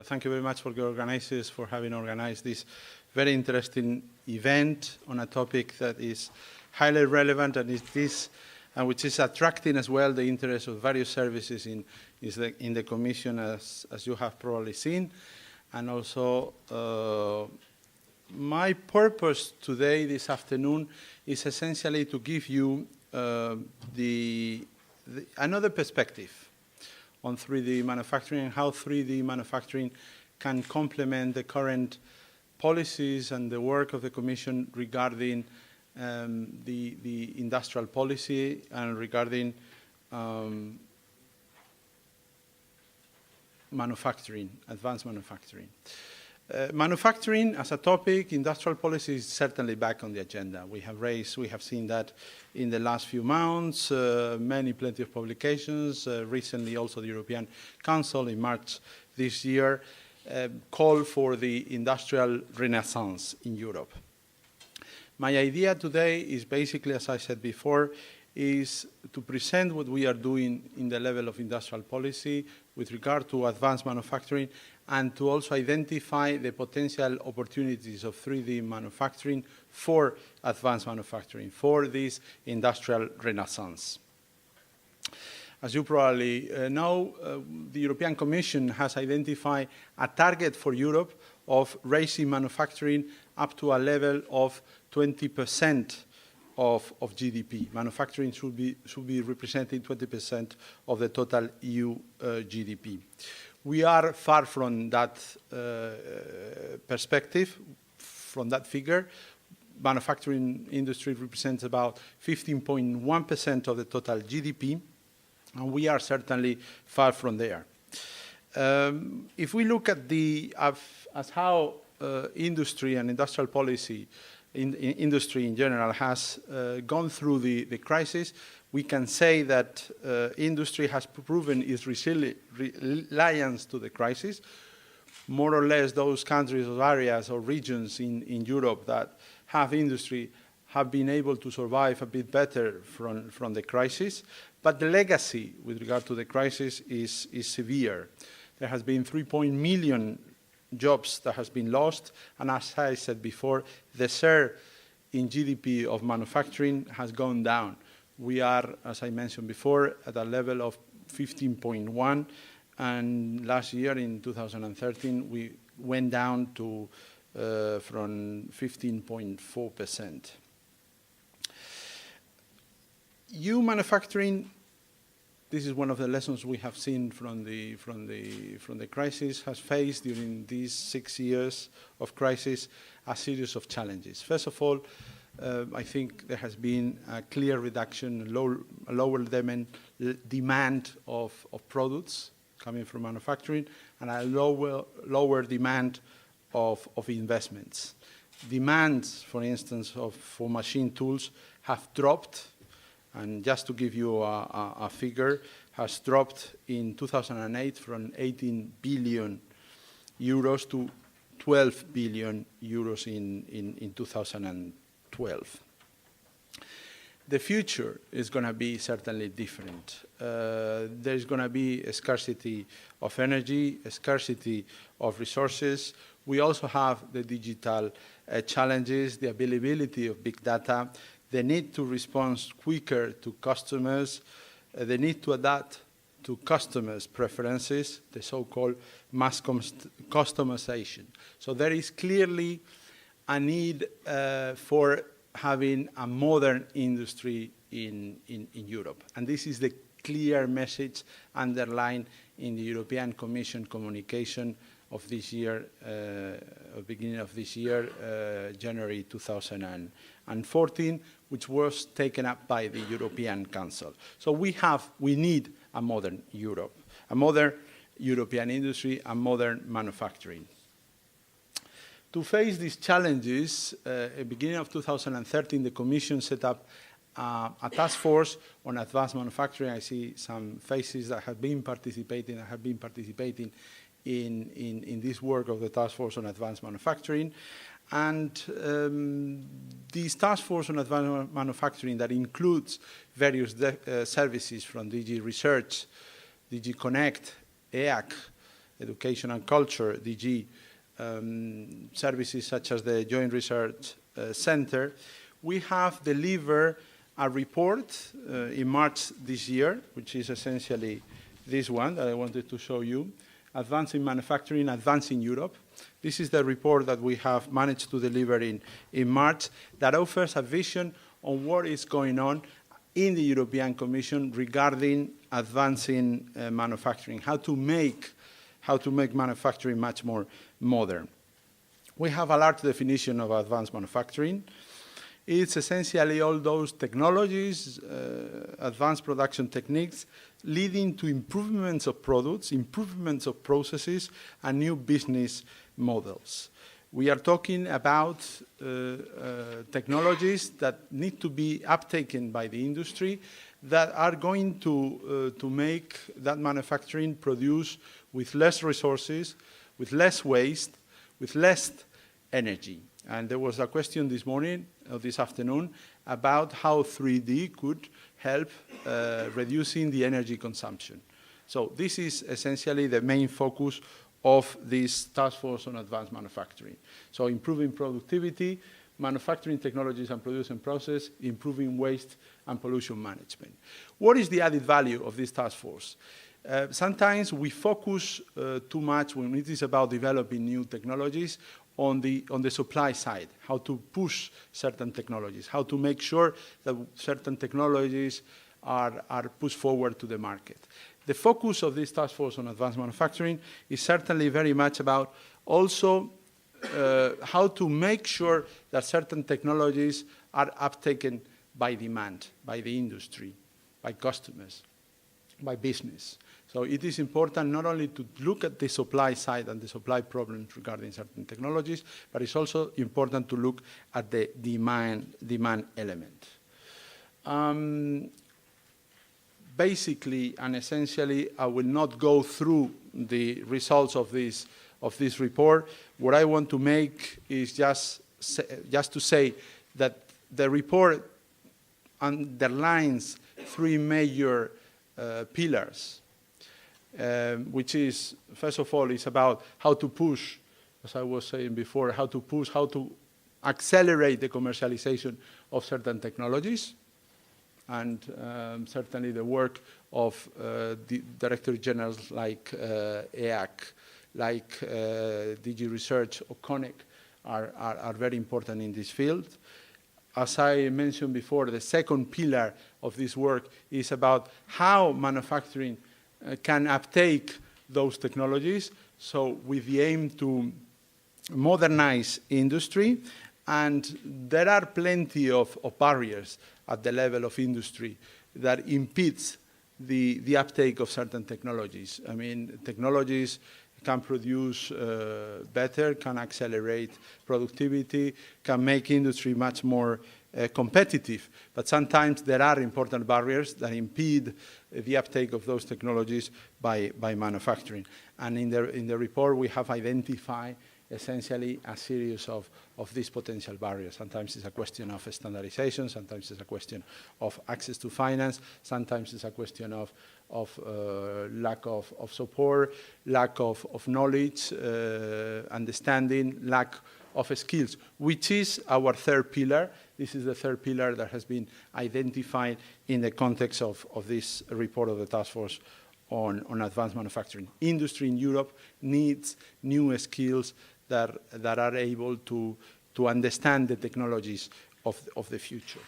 Thank you very much for the organizers for having organized this very interesting event on a topic that is highly relevant and which is attracting as well the interest of various services in the Commission, as you have probably seen. And also, my purpose today, this afternoon, is essentially to give you another perspective on 3D manufacturing and how 3D manufacturing can complement the current policies and the work of the Commission regarding the industrial policy and regarding manufacturing, advanced manufacturing. Manufacturing as a topic, industrial policy is certainly back on the agenda. We have seen that in the last few months, plenty of publications. Recently also the European Council in March this year called for the industrial renaissance in Europe. My idea today is basically, as I said before, is to present what we are doing in the level of industrial policy with regard to advanced manufacturing and to also identify the potential opportunities of 3D manufacturing for advanced manufacturing, for this industrial renaissance. As you probably know, the European Commission has identified a target for Europe of raising manufacturing up to a level of 20% of GDP. Manufacturing should be representing 20% of the total EU GDP. We are far from that perspective, from that figure. Manufacturing industry represents about 15.1% of the total GDP, and we are certainly far from there. If we look at how industry and industrial policy, industry in general has gone through the crisis, we can say that industry has proven its reliance to the crisis. More or less those countries or areas or regions in Europe that have industry have been able to survive a bit better from the crisis. But the legacy with regard to the crisis is severe. There has been 3 million jobs that has been lost, and as I said before, the share in GDP of manufacturing has gone down. We are, as I mentioned before, at a level of 15.1, and last year in 2013 we went down to from 15.4%. EU manufacturing, this is one of the lessons we have seen from the crisis, has faced during these 6 years of crisis a series of challenges. First of all, I think there has been a clear reduction, a lower demand of products coming from manufacturing, and a lower demand of investments. Demands, for instance, for machine tools have dropped. And just to give you a figure, has dropped in 2008 from 18 billion euros to 12 billion euros in 2012. The future is going to be certainly different. There's going to be a scarcity of energy, a scarcity of resources. We also have the digital challenges, the availability of big data, the need to respond quicker to customers, the need to adapt to customers' preferences, the so-called mass customization. So there is clearly a need for having a modern industry in Europe. And this is the clear message underlined in the European Commission communication of this year, beginning of this year, January 2014, which was taken up by the European Council. So we need a modern Europe, a modern European industry, a modern manufacturing. To face these challenges, at the beginning of 2013, the Commission set up a task force on advanced manufacturing. I see some faces that have been participating in this work of the task force on advanced manufacturing. And this task force on advanced manufacturing that includes various services from DG Research, DG Connect, EAC, Education and Culture, DG, services such as the Joint Research Center, we have delivered a report in March this year, which is essentially this one that I wanted to show you, Advancing Manufacturing, Advancing Europe. This is the report that we have managed to deliver in March that offers a vision on what is going on in the European Commission regarding advancing manufacturing, how to make manufacturing much more modern. We have a large definition of advanced manufacturing. It's essentially all those technologies, advanced production techniques, leading to improvements of products, improvements of processes, and new business models. We are talking about technologies that need to be uptaken by the industry that are going to make that manufacturing produce with less resources, with less waste, with less energy. And there was a question this morning, or this afternoon, about how 3D could help reducing the energy consumption. So this is essentially the main focus of this task force on advanced manufacturing. So improving productivity, manufacturing technologies and production process, improving waste and pollution management. What is the added value of this task force? Sometimes we focus too much when it is about developing new technologies on the supply side, how to push certain technologies, how to make sure that certain technologies are pushed forward to the market. The focus of this task force on advanced manufacturing is certainly very much about also how to make sure that certain technologies are uptaken by demand, by the industry, by customers, by business. So it is important not only to look at the supply side and the supply problems regarding certain technologies, but it's also important to look at the demand element. Basically and essentially, I will not go through the results of this report. What I want to make is just to say that the report underlines three major pillars, which is, first of all, is about how to push, as I was saying before, how to accelerate the commercialization of certain technologies. And certainly the work of the Director Generals like EAC, like DG Research or CONEC are very important in this field. As I mentioned before, the second pillar of this work is about how manufacturing can uptake those technologies, so with the aim to modernize industry. And there are plenty of barriers at the level of industry that impedes the uptake of certain technologies. I mean, technologies can produce better, can accelerate productivity, can make industry much more competitive. But sometimes there are important barriers that impede the uptake of those technologies by manufacturing. And in the report, we have identified essentially a series of these potential barriers. Sometimes it's a question of standardization, sometimes it's a question of access to finance, sometimes it's a question of lack of support, lack of knowledge, understanding, lack of skills, which is our third pillar. This is the third pillar that has been identified in the context of this report of the task force on advanced manufacturing. Industry in Europe needs new skills that are able to understand the technologies of the future.